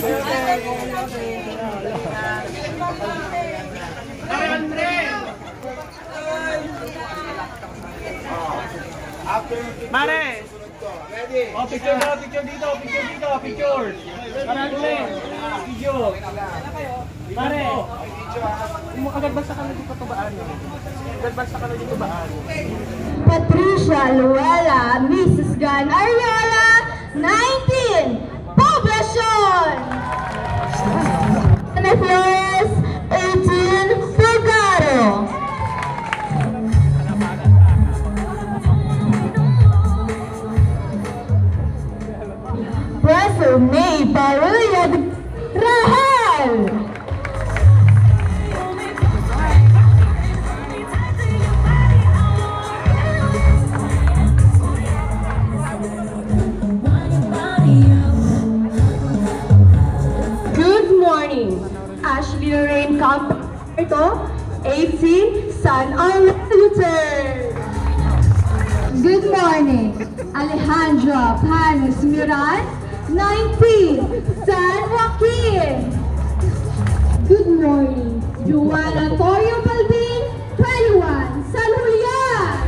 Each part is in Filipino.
Mare! Oh, picture daw, picture dito, picture! Mare! Video! Mare! Agad ba sa kanila dito tubaan? Agad ba sa kanila dito tubaan? Patricia Luella, Mrs. Gan Ariola, 19, Poblacion! Ana Flores, 18, Pulgaro. Professor May Parulla Rahal. Good morning, Ashley Lorraine Campo, 18, San Luther. Good morning, Alejandra Panos Miran, 19, San Joaquin. Good morning, Juana Toyo Balbin, 21, San Julian.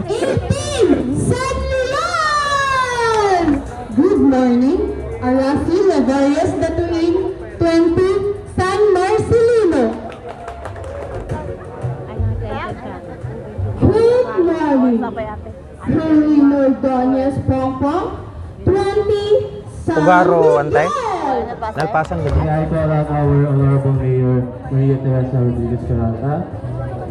18, San Leon. Good morning, Arafi Lavarias Datuin, 20, San Marcelino. Good morning, Helene Ordonez Pongpong, 20, San Pugaro, antay. Miguel. Nagpasang gabi. I call on our Honorable Mayor Maria Teresa Rodriguez Carranza,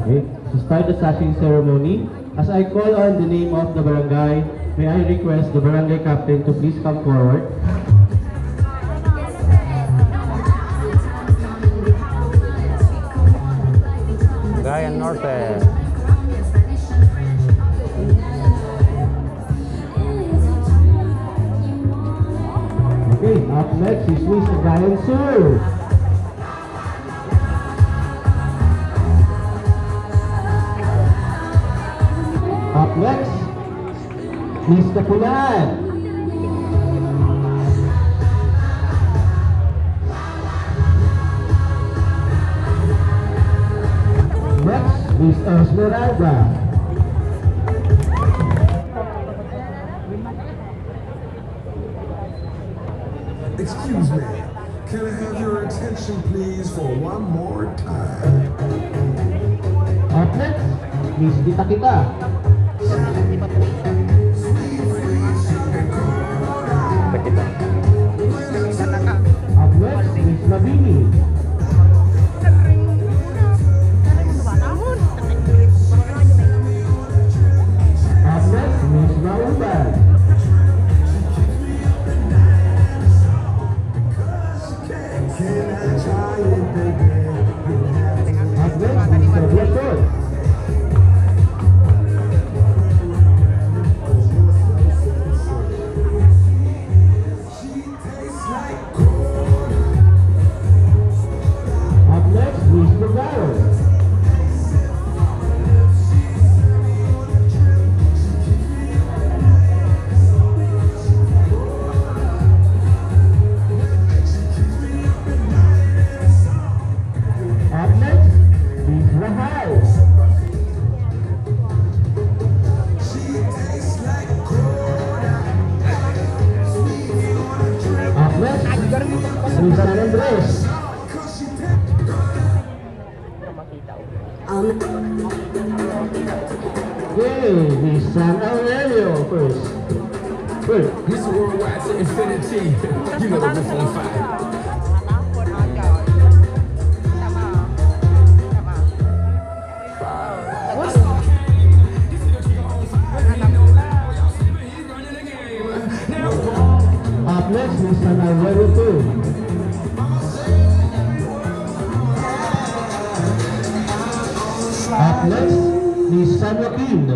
okay, to start the sashing ceremony. As I call on the name of the barangay, may I request the barangay captain to please come forward. Cagayan Norte. Okay, up next is Miss Cagayan Sur. Up next, Miss Tapulan. Next, Miss Esmeralda. Excuse me, can I have your attention please for one more time? Up next, Miss Kita Kita. Kita. Up next, Miss Mabini. Up next, Miss Mauban. Up next, Miss Poblacion. Up next, Miss Pugaro. Up next, Miss Rahal. Up next, Miss San Andres. Okay, Miss San Aurelio first. First. Mr. Worldwide to infinity, you know the roof on fire. Up next, Miss San Aurelio too. Up next, Miss San Joaquin.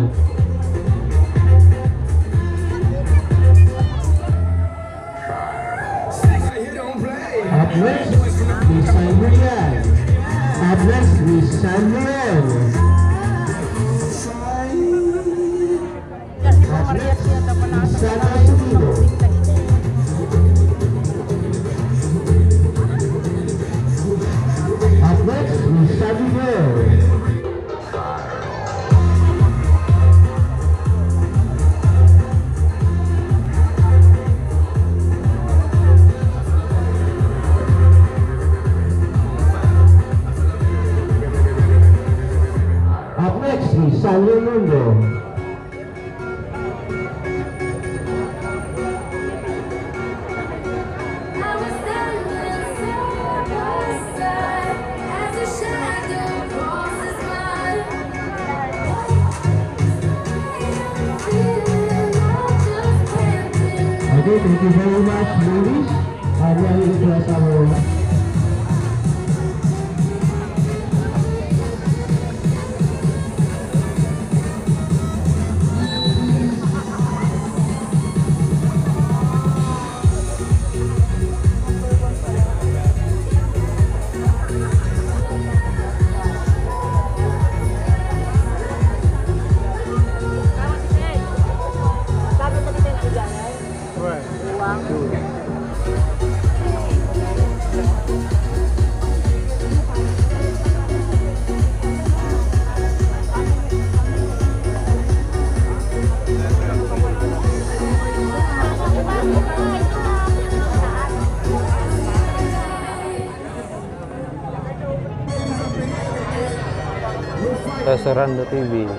Up next, Miss San Julian. Up next, Miss San Miguel. Up next, Miss San Joaquin. Okay, thank you very much, ladies. And may I request our Sorsorando TV.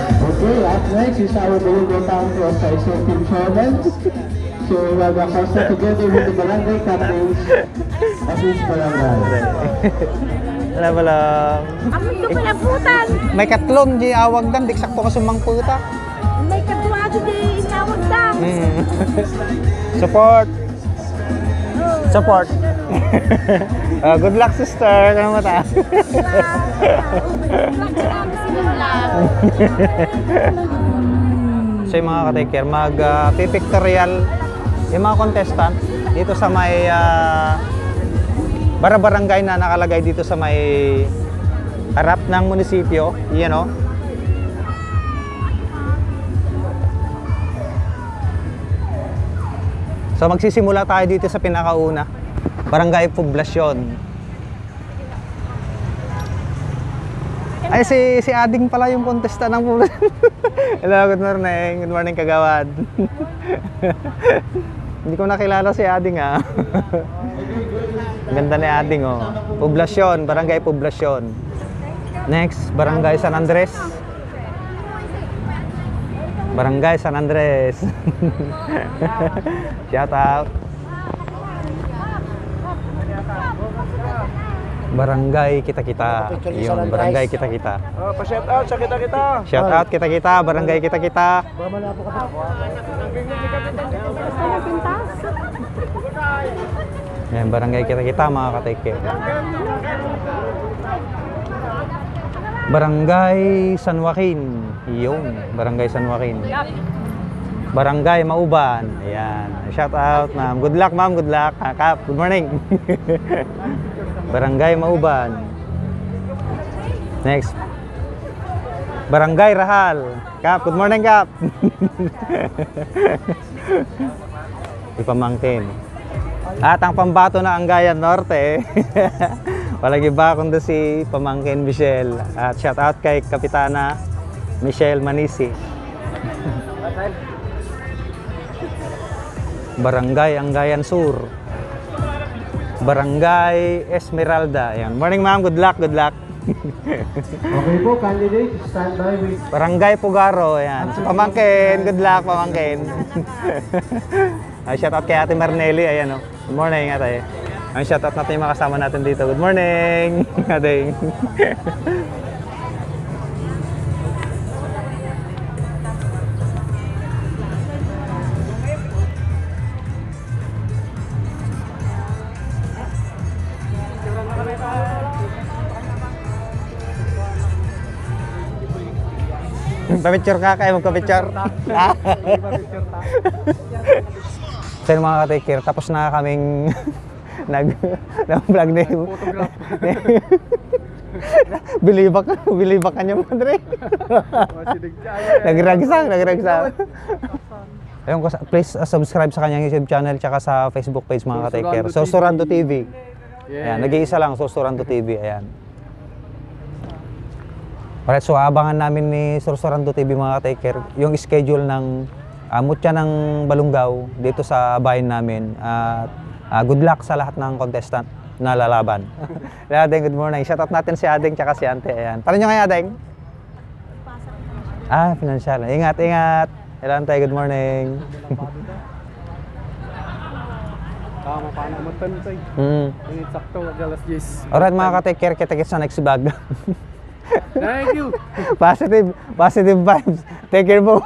Okay, up next is our Balugo Town Cross Team Showman. So we have a cross together with the barangay captains of each barangay. Wala pala. Ako yung palaputan. May katlong di awag dan, dik sakto ka sumang puta. May katuwado di inawag na. Support. Support. Good luck, sister. Ano mo ta? So yung mga ka-take-care, mag-pipictorial yung mga contestant dito sa may barangay na nakalagay dito sa may harap ng munisipyo. Yan o. So magsisimula tayo dito sa pinakauna, Barangay Poblasyon. Ay si Ading pala yung contestant ng Poblasyon. Hello, good morning. Good morning, kagawad. Hindi ko nakilala si Ading ah. Ganda ni Ading oh. Poblasyon, Barangay Poblasyon. Next, Barangay San Andres. Barangay San Andres. Shout out. Barangay Kita-Kita. Yun, Barangay Kita-Kita. Pa-shout out sa kita-kita. Shout out Kita-Kita, Barangay Kita-Kita. Yan, Barangay Kita-Kita mga ka-take care. Barangay San Joaquin. Yun, Barangay San Joaquin. Barangay Mauban. Ayan. Shout out, ma'am. Good luck, ma'am. Good luck. Kap, good morning. Barangay Mauban. Next. Barangay Rahal. Kap, good morning, Kap. Ipamangkin. At ang pambato na Angayan Norte. Walang iba kundi si Pamangkin Michelle. At shout out kay Kapitana Michelle Manisi. Barangay Angayan Sur. Barangay Esmeralda. Ayan. Morning ma'am, good luck, good luck. Okay po, candidate, stand by with Barangay Pugaro. Ayan. Si Pamangkin, good luck Pamangkin. Ay, shout out kay Ate Marnelli. Ayan o. Good morning ate. Ang shout out natin yung mga kasama natin dito. Good morning, ate. Pamicture ka kayo, magpapicture. So yun mga ka-take care, tapos na kaming nag-vlog na yung bilibak ka niyo, Madre. Nagragsak. Ayun, please subscribe sa kanyang YouTube channel tsaka sa Facebook page mga ka-take care. Sorsorando TV. Ayan, nag-iisa lang, Sorsorando TV. Ayan. Alright, so abangan namin ni Sorsorando TV mga ka-take care yung schedule ng mutya ng Balungaw dito sa bayan namin. Good luck sa lahat ng contestant na lalaban. Adeng, good morning. Shoutout natin si Adeng tsaka si Ante. Ayan. Tara nyo kayo, Adeng. Financial. Ingat. Hello, Ante. Good morning. Tama pa na matansay. Init sakto, alas 10. Alright mga ka-take care, kita-kits sa next vlog. Thank you. Positive vibes. Take care po.